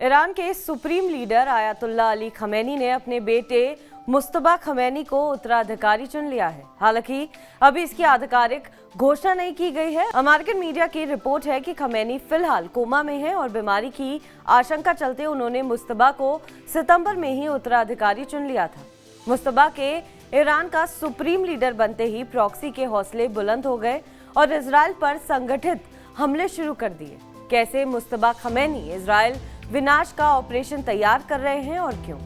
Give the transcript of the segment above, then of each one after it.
Iran के supreme leader Ayatollah Ali Khamenei ने अपने बेटे मुस्तबा खमेनी को उत्तराधिकारी चुन लिया है। हालांकि अभी इसकी आधिकारिक घोषणा नहीं की गई है। अमेरिकन मीडिया की रिपोर्ट है कि खमेनी फिलहाल कोमा में है और बीमारी की आशंका चलते उन्होंने मुस्तबा को सितंबर में ही उत्तराधिकारी चुन लिया था। मुस्तबा के ईरान का सुप्रीम लीडर बनते ही प्रॉक्सी के हौसले बुलंद हो गए और इजराइल पर संगठित हमले शुरू कर दिए। कैसे मुस्तबा खमेनी इजराइल विनाश का ऑपरेशन तैयार कर रहे हैं और क्यों?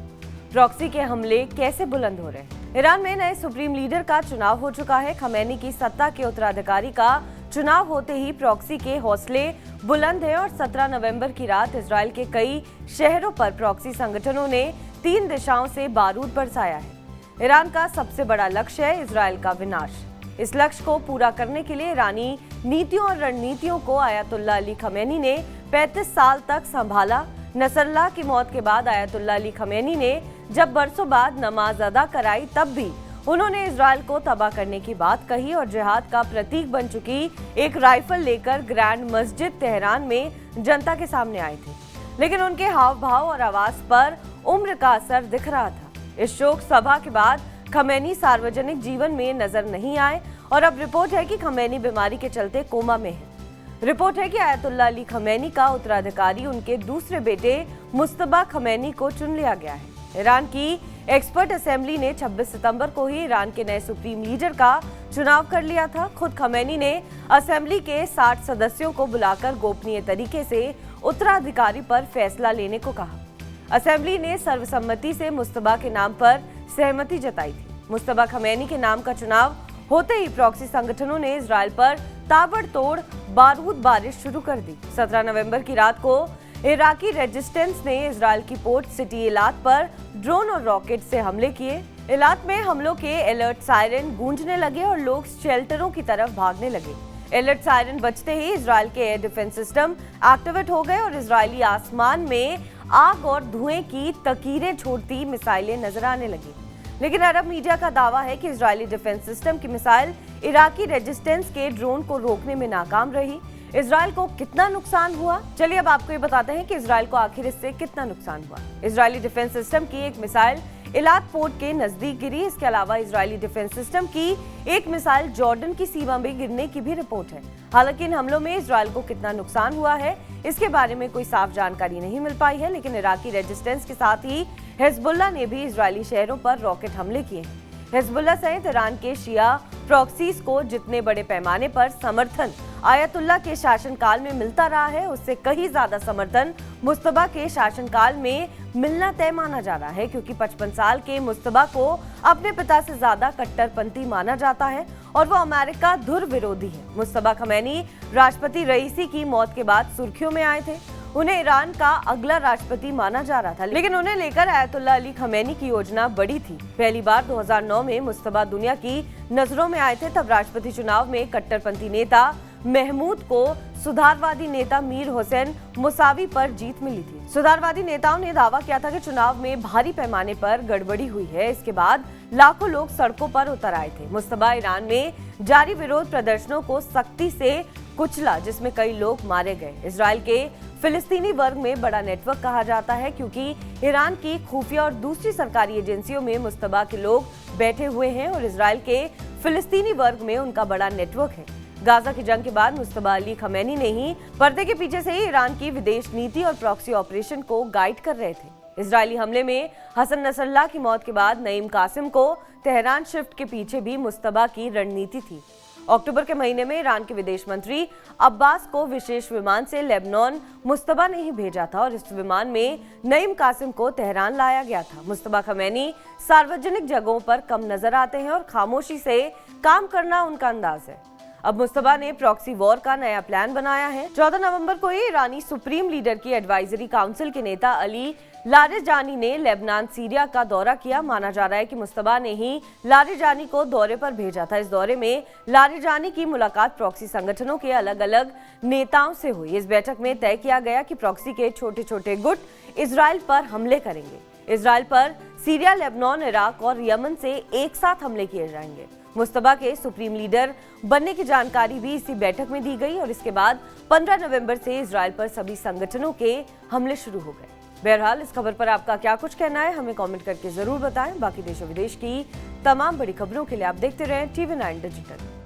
प्रॉक्सी के हमले कैसे बुलंद हो रहे हैं? ईरान में नए सुप्रीम लीडर का चुनाव हो चुका है। खमेनी की सत्ता के उत्तराधिकारी का चुनाव होते ही प्रॉक्सी के हौसले बुलंद है और 17 नवंबर की रात इजराइल के कई शहरों पर प्रॉक्सी संगठनों ने 3 दिशाओं से बारूद बरसाया है। ईरान का सबसे बड़ा लक्ष्य है इजराइल का विनाश। इस लक्ष्य को पूरा करने के लिए ईरानी नीतियों और रणनीतियों को आयतुल्लाह अली खमेनी ने 35 साल तक संभाला। नसरल्लाह की मौत के बाद आयतुल्लाह अली खमेनी ने जब बरसों बाद नमाज अदा कराई, तब भी उन्होंने इजराइल को तबाह करने की बात कही और जिहाद का प्रतीक बन चुकी एक राइफल लेकर ग्रैंड मस्जिद तेहरान में जनता के सामने आए थे। लेकिन उनके हाव भाव और आवाज पर उम्र का असर दिख रहा था। इस शोक सभा के बाद खमेनी सार्वजनिक जीवन में नजर नहीं आए और अब रिपोर्ट है कि खमेनी बीमारी के चलते कोमा में है। रिपोर्ट है कि आयतुल्लाह अली खमेनी का उत्तराधिकारी उनके दूसरे बेटे मुस्तबा खमेनी को चुन लिया गया है। ईरान की एक्सपर्ट असेंबली ने 26 सितंबर को ही ईरान के नए सुप्रीम लीडर का चुनाव कर लिया था। खुद खमेनी ने असेंबली के 60 सदस्यों को बुलाकर गोपनीय तरीके से उत्तराधिकारी पर फैसला लेने को कहा। असेंबली ने सर्वसम्मति से मुस्तबा के नाम पर सहमति जताई थी। मुस्तबा खमेनी के नाम का चुनाव होते ही प्रॉक्सी संगठनों ने इजराइल पर ताबड़तोड़ बारूद बारिश शुरू कर दी। 17 नवंबर की रात को इराकी रेजिस्टेंस ने इजराइल की पोर्ट सिटी एलात पर ड्रोन और रॉकेट से हमले किए। एलात में हमलों के अलर्ट सायरन गूंजने लगे और लोग शेल्टरों की तरफ भागने लगे। अलर्ट सायरन बजते ही इजराइल के एयर डिफेंस सिस्टम एक्टिवेट हो गए और इजरायली आसमान में आग और धुएं की तकीरें छोड़ती मिसाइलें नजर आने लगी। लेकिन अरब मीडिया का दावा है कि इजरायली डिफेंस सिस्टम की मिसाइल इराकी रेजिस्टेंस के ड्रोन को रोकने में नाकाम रही। इजराइल को कितना नुकसान हुआ, चलिए अब आपको ये बताते हैं कि इजराइल को आखिर इससे कितना नुकसान हुआ। इजरायली डिफेंस सिस्टम की एक मिसाइल इलात पोर्ट के नजदीक गिरी। इसके अलावा इजरायली डिफेंस सिस्टम की एक मिसाइल जॉर्डन की सीमा में गिरने की भी रिपोर्ट है। हालांकि इन हमलों में इजराइल को कितना नुकसान हुआ है इसके बारे में कोई साफ जानकारी नहीं मिल पाई है। लेकिन इराकी रेजिस्टेंस के साथ ही हिजबुल्लाह ने भी इजरायली शहरों पर रॉकेट हमले किए हैं। हिजबुल्लाह सहित ईरान के शिया प्रॉक्सीज को जितने बड़े पैमाने पर समर्थन आयतुल्लाह के शासनकाल में मिलता रहा है, उससे कहीं ज्यादा समर्थन मुस्तबा के शासनकाल में मिलना तय माना जा रहा है, क्योंकि 55 साल के मुस्तबा को अपने पिता से ज्यादा कट्टरपंथी माना जाता है और वो अमेरिका धुर विरोधी है। मुस्तबा खमेनी राष्ट्रपति रईसी की मौत के बाद सुर्खियों में आए थे। उन्हें ईरान का अगला राष्ट्रपति माना जा रहा था, लेकिन उन्हें लेकर आयतुल्लाह अली खमेनी की योजना बड़ी थी। पहली बार 2009 में मुस्तबा दुनिया की नजरों में आए थे। तब राष्ट्रपति चुनाव में कट्टरपंथी नेता महमूद को सुधारवादी नेता मीर हुसैन मुसावी पर जीत मिली थी। सुधारवादी नेताओं ने दावा किया था कि चुनाव में भारी पैमाने पर गड़बड़ी हुई है। इसके बाद लाखों लोग सड़कों पर उतर आए थे। मुस्तबा ईरान में जारी विरोध प्रदर्शनों को सख्ती से कुचला, जिसमें कई लोग मारे गए। इजराइल के फिलिस्तीनी वर्ग में बड़ा नेटवर्क कहा जाता है, क्योंकि ईरान की खुफिया और दूसरी सरकारी एजेंसियों में मुस्तबा के लोग बैठे हुए हैं और इजराइल के फिलिस्तीनी वर्ग में उनका बड़ा नेटवर्क है। गाजा की जंग के बाद मुस्तबा अली खमेनी ने ही पर्दे के पीछे से ही ईरान की विदेश नीति और प्रॉक्सी ऑपरेशन को गाइड कर रहे थे। इजरायली हमले में हसन नसरल्लाह की मौत के बाद नईम कासिम को तेहरान शिफ्ट के पीछे भी मुस्तबा की रणनीति थी। अक्टूबर के महीने में ईरान के विदेश मंत्री अब्बास को विशेष विमान से लेबनान मुस्तबा ने ही भेजा था और इस विमान में नईम कासिम को तेहरान लाया गया था। मुस्तबा खमेनी सार्वजनिक जगहों पर कम नजर आते हैं और खामोशी से काम करना उनका अंदाज है। अब मुस्तबा ने प्रॉक्सी वॉर का नया प्लान बनाया है। 14 नवंबर को ही ईरानी सुप्रीम लीडर की एडवाइजरी काउंसिल के नेता अली लारिजानी ने लेबनान सीरिया का दौरा किया। माना जा रहा है कि मुस्तबा ने ही लारिजानी को दौरे पर भेजा था। इस दौरे में लारिजानी की मुलाकात प्रॉक्सी संगठनों के अलग अलग नेताओं से हुई। इस बैठक में तय किया गया कि प्रॉक्सी के छोटे छोटे गुट इजराइल पर हमले करेंगे। इजराइल पर सीरिया, लेबनान, इराक और यमन से एक साथ हमले किए जाएंगे। मुस्तबा के सुप्रीम लीडर बनने की जानकारी भी इसी बैठक में दी गई और इसके बाद 15 नवंबर से इजराइल पर सभी संगठनों के हमले शुरू हो गए। बहरहाल इस खबर पर आपका क्या कुछ कहना है हमें कमेंट करके जरूर बताएं। बाकी देश और विदेश की तमाम बड़ी खबरों के लिए आप देखते रहें TV9 डिजिटल।